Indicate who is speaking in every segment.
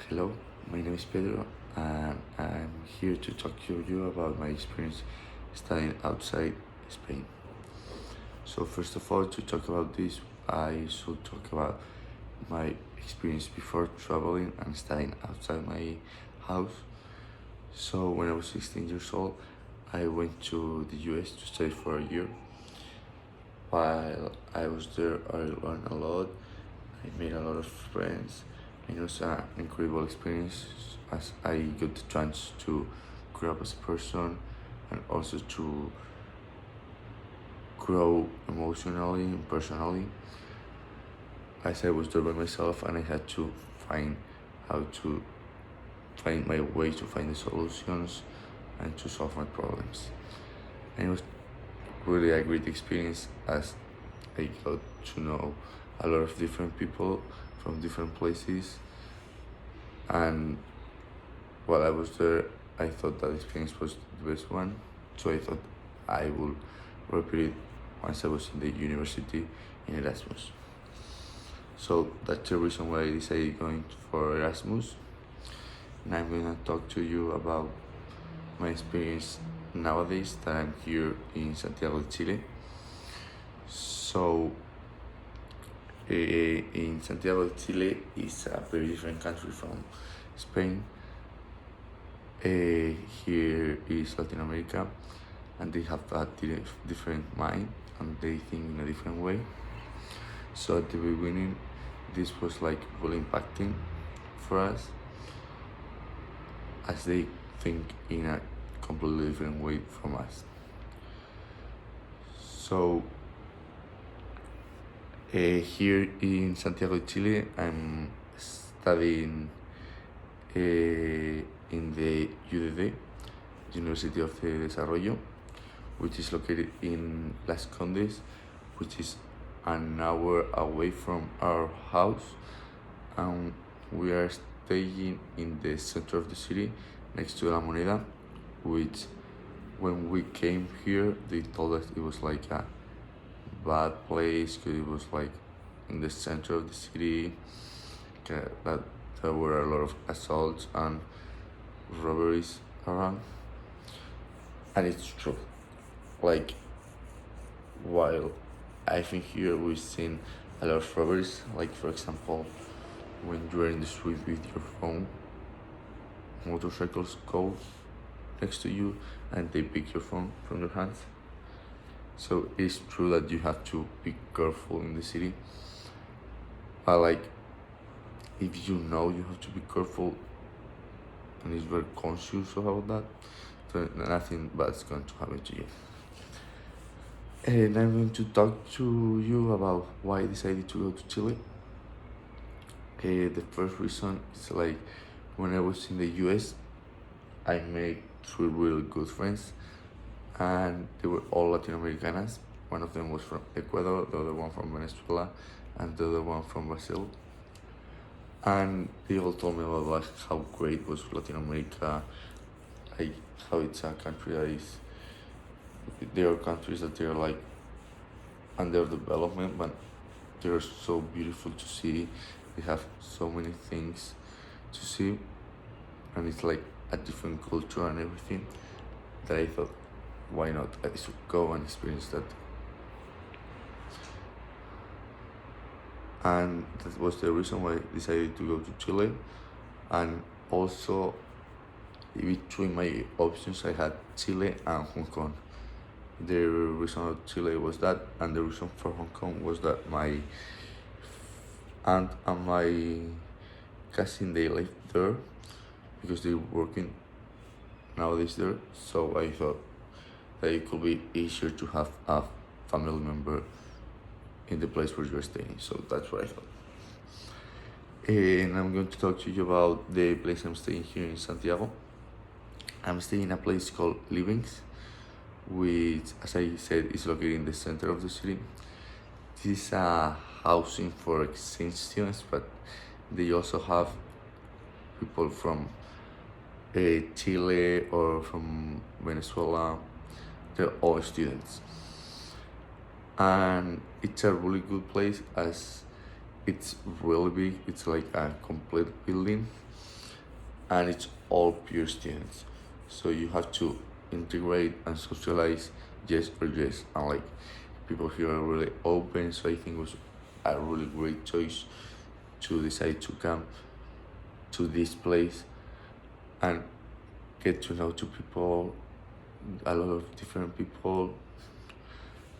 Speaker 1: Hello, my name is Pedro, and I'm here to talk to you about my experience studying outside Spain. So, first of all, to talk about this, I should talk about my experience before traveling and studying outside my house. So, when I was 16 years old, I went to the US to study for a year. While I was there, I learned a lot. I made a lot of friends. And it was an incredible experience as I got the chance to grow up as a person and also to grow emotionally and personally. As I was there by myself and I had to find how to find my way to find the solutions and to solve my problems. And it was really a great experience as I got to know a lot of different people from different places. And while I was there, I thought that experience was the best one. So I thought I would repeat it once I was in the university in Erasmus. So that's the reason why I decided going for Erasmus. And I'm gonna talk to you about my experience nowadays that I'm here in Santiago de Chile. So in Santiago de Chile is a very different country from Spain. Here is Latin America, and they have a different mind and they think in a different way. So at the beginning, this was like really impacting for us as they think in a completely different way from us. So here in Santiago de Chile, I'm studying in the UDD, University of the Desarrollo, which is located in Las Condes, which is an hour away from our house. And we are staying in the center of the city next to La Moneda, which when we came here, they told us it was like a bad place because it was like in the center of the city, that there were a lot of assaults and robberies around. And it's true. Like, while I think here we've seen a lot of robberies, like for example, when you're in the street with your phone, motorcycles go next to you and they pick your phone from your hands. So it's true that you have to be careful in the city. But like, if you know you have to be careful and is very conscious about that, then nothing bad's going to happen to you. And I'm going to talk to you about why I decided to go to Chile. The first reason is like when I was in the US, I made three really good friends, and they were all Latin Americanas. One of them was from Ecuador, the other one from Venezuela, and the other one from Brazil. And they all told me about like how great was Latin America, like how it's a country that is. There are countries that they're like under development, but they're so beautiful to see. They have so many things to see, and it's like a different culture and everything. That I thought, why not? I should go and experience that. And that was the reason why I decided to go to Chile. And also, between my options, I had Chile and Hong Kong. The reason of Chile was that, and the reason for Hong Kong was that my aunt and my cousin, they lived there because they're working nowadays there. So I thought that it could be easier to have a family member in the place where you're staying. So that's what I thought. And I'm going to talk to you about the place I'm staying here in Santiago. I'm staying in a place called Livings, which, as I said, is located in the center of the city. This is a housing for exchange students, but they also have people from Chile or from Venezuela. They're all students. And it's a really good place as it's really big. It's like a complete building. and it's all pure students. So you have to integrate and socialize, yes or yes. And like people here are really open, so I think it was a really great choice to decide to come to this place and get to know two people, a lot of different people,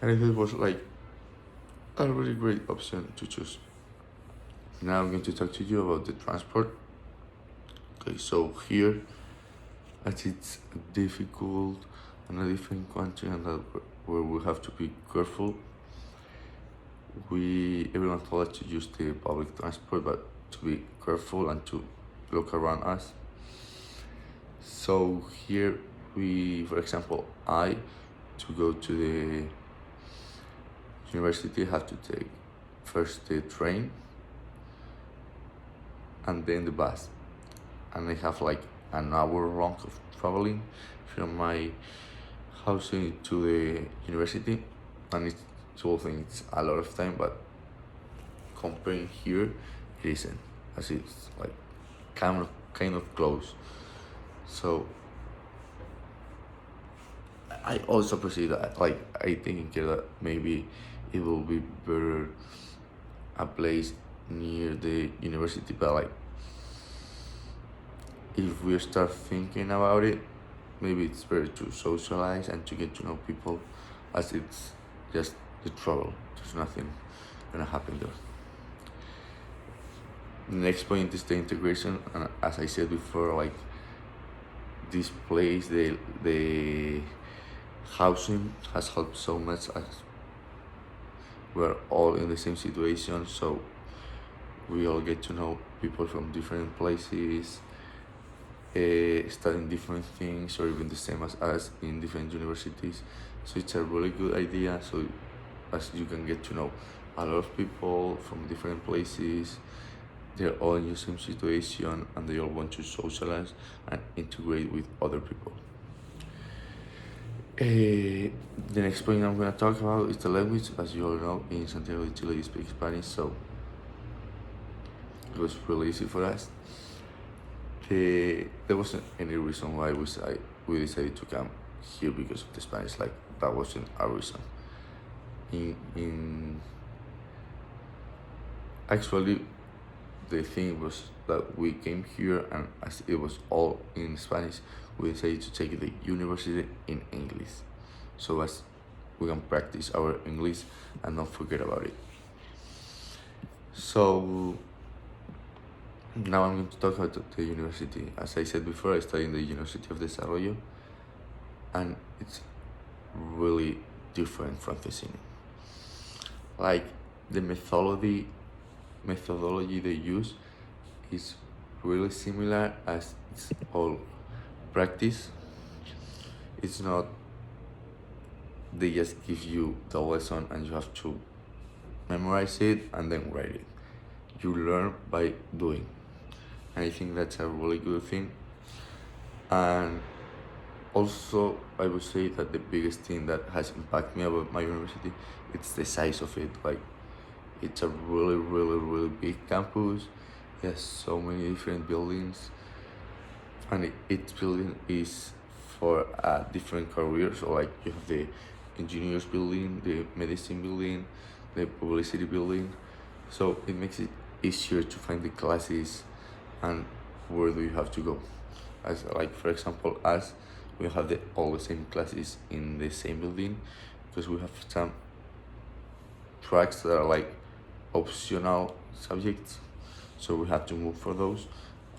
Speaker 1: and I think it was like a really great option to choose. Now I'm going to talk to you about the transport. Okay, so here, as it's difficult and a different country, and that where we have to be careful, everyone told us to use the public transport, but to be careful and to look around us. So here for example, to go to the university, have to take first the train and then the bus, and I have like an hour long of traveling from my house to the university, and it's a lot of time, but comparing here, it isn't, as it's like kind of close. So I also perceive that, like, I think that maybe it will be better a place near the university, but like if we start thinking about it, maybe it's better to socialize and to get to know people, as it's just the travel. There's nothing gonna happen there. The next point is the integration, and as I said before, like this place, the housing has helped so much, as we're all in the same situation, so we all get to know people from different places, studying different things, or even the same as us in different universities. So it's a really good idea, so as you can get to know a lot of people from different places. They're all in the same situation, and they all want to socialize and integrate with other people. The next point I'm going to talk about is the language. As you all know, in Santiago de Chile, you speak Spanish, so it was really easy for us. There wasn't any reason why we decided to come here because of the Spanish. Like, that wasn't a reason. Actually, the thing was that we came here, and as it was all in Spanish, we decided to take the university in English, so as we can practice our English and not forget about it. So now I'm going to talk about the university. As I said before, I study in the University of Desarrollo, and it's really different from the cine. Like, the methodology they use is really similar, as it's all practice. It's not they just give you the lesson and you have to memorize it and then write it. You learn by doing, and I think that's a really good thing. And also, I would say that the biggest thing that has impacted me about my university, it's the size of it. Like, it's a really, really, really big campus. It has so many different buildings, and each building is for a different career. So like, you have the engineers building, the medicine building, the publicity building. So it makes it easier to find the classes and where do you have to go. As like, for example, us, we have all the same classes in the same building, because we have some tracks that are like optional subjects, so we have to move for those,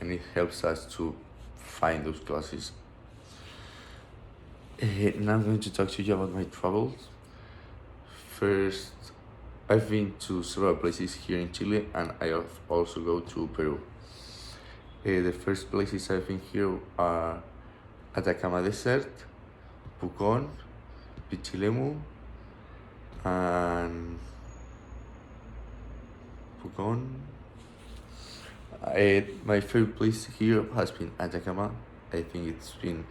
Speaker 1: and it helps us to find those classes. Now I'm going to talk to you about my travels. First, I've been to several places here in Chile, and I have also go to Peru. The first places I've been here are Atacama Desert, Pucón, Pichilemu, and Pucón. My favorite place here has been Atacama. I think it's been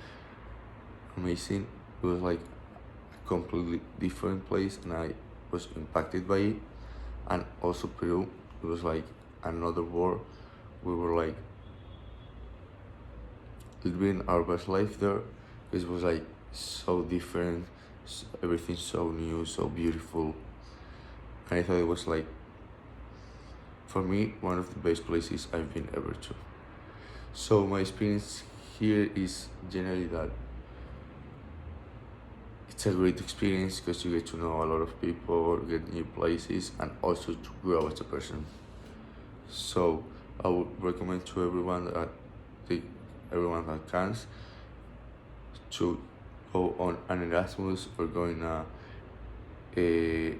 Speaker 1: amazing. It was like a completely different place, and I was impacted by it. And also Peru, it was like another world. We were like living our best life there, because it was like so different, everything so new, so beautiful. And I thought it was like, for me, one of the best places I've been ever to. So my experience here is generally that it's a great experience because you get to know a lot of people, get new places, and also to grow as a person. So I would recommend to everyone everyone that can to go on an Erasmus or going a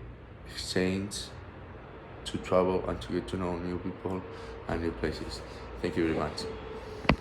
Speaker 1: exchange to travel and to get to know new people and new places. Thank you very much.